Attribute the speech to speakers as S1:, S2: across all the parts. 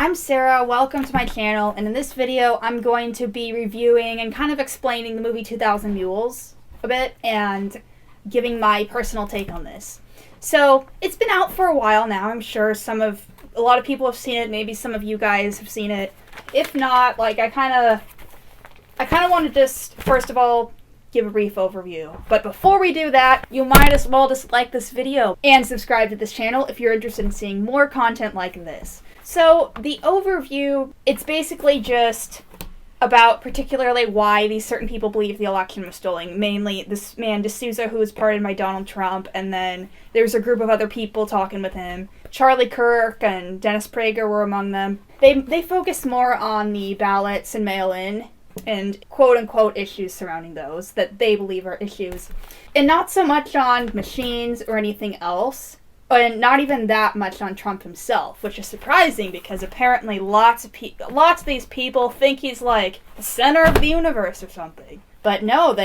S1: I'm Sarah, welcome to my channel, and in this video I'm going to be reviewing and kind of explaining the movie 2000 Mules a bit and giving my personal take on this. So, it's been out for a while now. I'm sure a lot of people have seen it, maybe some of you guys have seen it. If not, I kind of want to just, first of all, give a brief overview. But before we do that, you might as well just like this video and subscribe to this channel if you're interested in seeing more content like this. So, the overview, it's basically just about particularly why these certain people believe the election was stolen. Mainly this man D'Souza, who was pardoned by Donald Trump, and then there's a group of other people talking with him. Charlie Kirk and Dennis Prager were among them. They focus more on the ballots and mail-in and quote-unquote issues surrounding those that they believe are issues. And not so much on machines or anything else. And not even that much on Trump himself, which is surprising because apparently lots of these people think he's like the center of the universe or something. But no,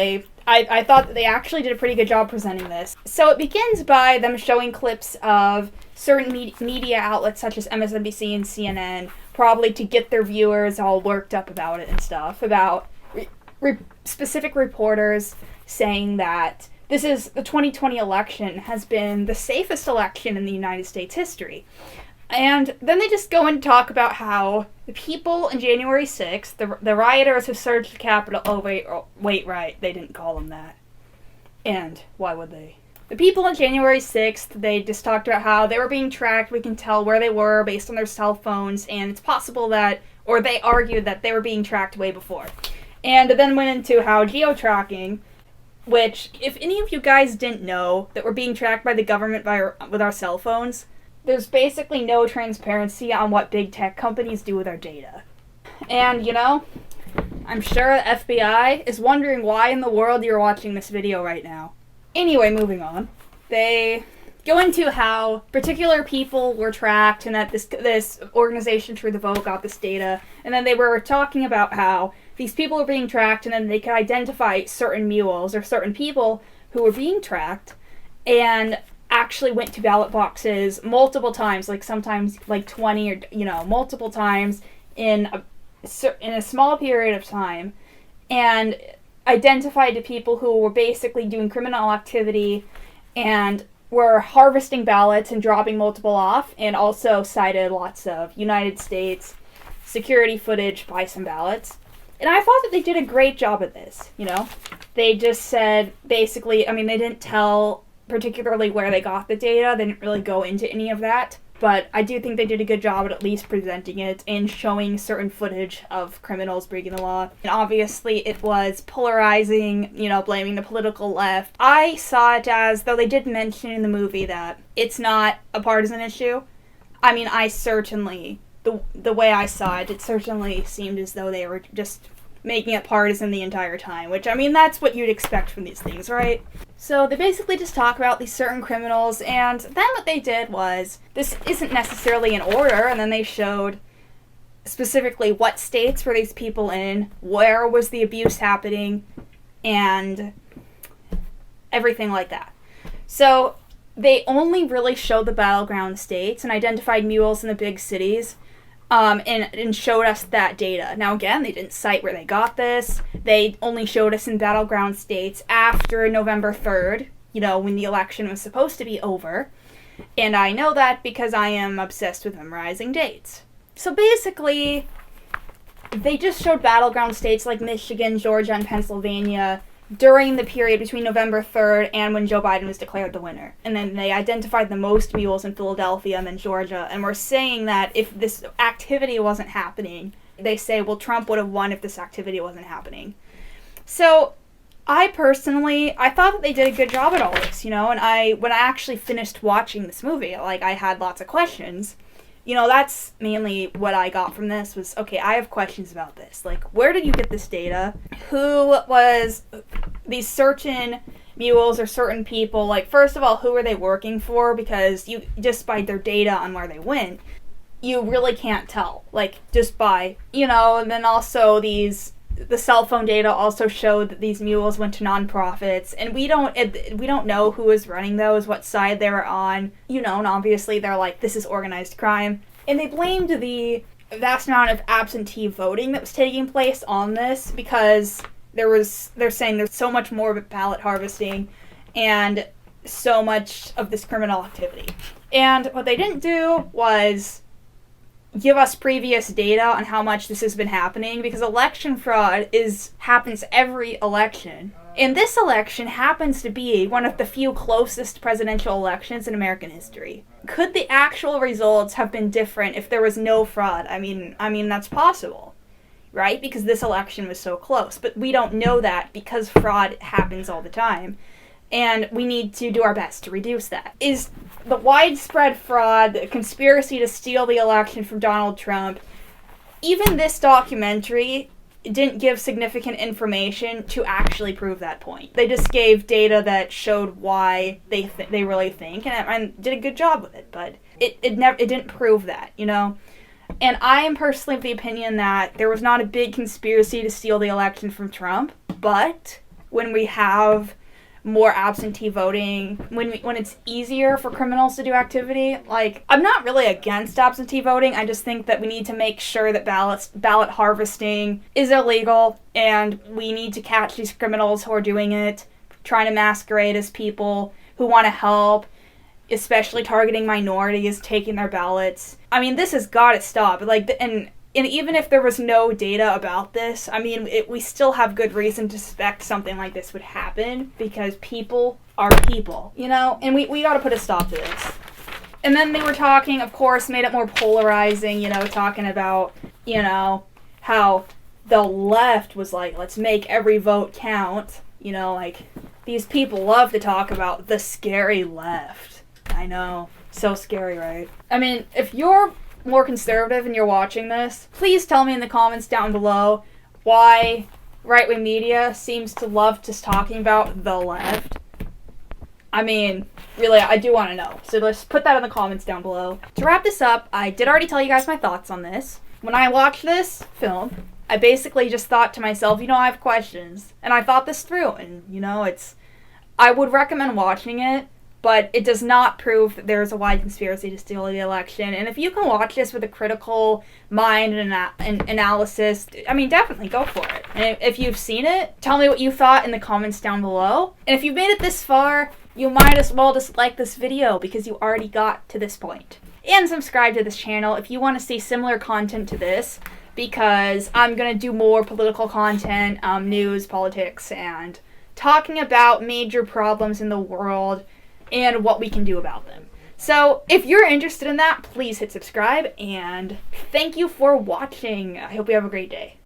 S1: I thought that they actually did a pretty good job presenting this. So it begins by them showing clips of certain media outlets such as MSNBC and CNN, probably to get their viewers all worked up about it and stuff, about specific reporters saying that the 2020 election has been the safest election in the United States history. And then they just go and talk about how the people on January 6th, the rioters who surged the Capitol, wait, right, they didn't call them that. And why would they? The people on January 6th, they just talked about how they were being tracked. We can tell where they were based on their cell phones, and it's possible that, or they argued that they were being tracked way before. And then went into how geo-tracking, which, if any of you guys didn't know that we're being tracked by the government with our cell phones, there's basically no transparency on what big tech companies do with our data. And, I'm sure the FBI is wondering why in the world you're watching this video right now. Anyway, moving on. They go into how particular people were tracked and that this organization, True the Vote, got this data. And then they were talking about how these people were being tracked and then they could identify certain mules or certain people who were being tracked and actually went to ballot boxes multiple times, sometimes 20 or, multiple times in a small period of time, and identified the people who were basically doing criminal activity and were harvesting ballots and dropping multiple off, and also cited lots of United States security footage by some ballots. And I thought that they did a great job at this, They just said, basically, they didn't tell particularly where they got the data. They didn't really go into any of that. But I do think they did a good job at least presenting it and showing certain footage of criminals breaking the law. And obviously it was polarizing, blaming the political left. I saw it as, though they did mention in the movie that it's not a partisan issue. I certainly, the way I saw it, it certainly seemed as though they were just making it partisan the entire time, which, that's what you'd expect from these things, right? So they basically just talk about these certain criminals, and then what they did was, this isn't necessarily in order, and then they showed specifically what states were these people in, where was the abuse happening, and everything like that. So they only really showed the battleground states and identified mules in the big cities, and showed us that data. Now again, they didn't cite where they got this. They only showed us in battleground states after November 3rd, when the election was supposed to be over. And I know that because I am obsessed with memorizing dates. So basically, they just showed battleground states like Michigan, Georgia, and Pennsylvania during the period between November 3rd and when Joe Biden was declared the winner. And then they identified the most mules in Philadelphia and then Georgia, and were saying that if this activity wasn't happening, they say, well, Trump would have won if this activity wasn't happening. So, I thought that they did a good job at all this, and when I actually finished watching this movie, I had lots of questions. That's mainly what I got from this was, okay, I have questions about this. Where did you get this data? Who was these certain mules or certain people? First of all, who are they working for? Because you, just by their data on where they went, you really can't tell. Just by, and then also the cell phone data also showed that these mules went to nonprofits, and we don't know who was running those, what side they were on, and obviously they're this is organized crime. And they blamed the vast amount of absentee voting that was taking place on this, because they're saying there's so much more ballot harvesting and so much of this criminal activity. And what they didn't do was give us previous data on how much this has been happening, because election fraud happens every election. And this election happens to be one of the few closest presidential elections in American history. Could the actual results have been different if there was no fraud? I mean that's possible, right? Because this election was so close. But we don't know that because fraud happens all the time. And we need to do our best to reduce that. Is the widespread fraud, the conspiracy to steal the election from Donald Trump, even this documentary didn't give significant information to actually prove that point. They just gave data that showed why they really think, and did a good job with it, but it didn't prove that, you know? And I am personally of the opinion that there was not a big conspiracy to steal the election from Trump, but when we have more absentee voting, when it's easier for criminals to do activity, like, I'm not really against absentee voting, I just think that we need to make sure that ballot harvesting is illegal, and we need to catch these criminals who are doing it, trying to masquerade as people who want to help, especially targeting minorities, taking their ballots. I mean, this has got to stop. Like, and even if there was no data about this, I mean, we still have good reason to suspect something like this would happen, because people are people, you know? And we got to put a stop to this. And then they were talking, of course, made it more polarizing, you know, talking about, you know, how the left was like, let's make every vote count. You know, like, these people love to talk about the scary left. I know. So scary, right? I mean, if you're more conservative and you're watching this, please tell me in the comments down below why right-wing media seems to love just talking about the left. I mean, really, I do want to know. So let's put that in the comments down below. To wrap this up, I did already tell you guys my thoughts on this. When I watched this film, I basically just thought to myself, you know, I have questions. And I thought this through, and, you know, I would recommend watching it, but it does not prove that there's a wide conspiracy to steal the election. And if you can watch this with a critical mind and analysis, I mean, definitely go for it. And if you've seen it, tell me what you thought in the comments down below. And if you've made it this far, you might as well just like this video, because you already got to this point. And subscribe to this channel if you want to see similar content to this, because I'm going to do more political content, news, politics, and talking about major problems in the world and what we can do about them. So if you're interested in that, please hit subscribe, and thank you for watching. I hope you have a great day.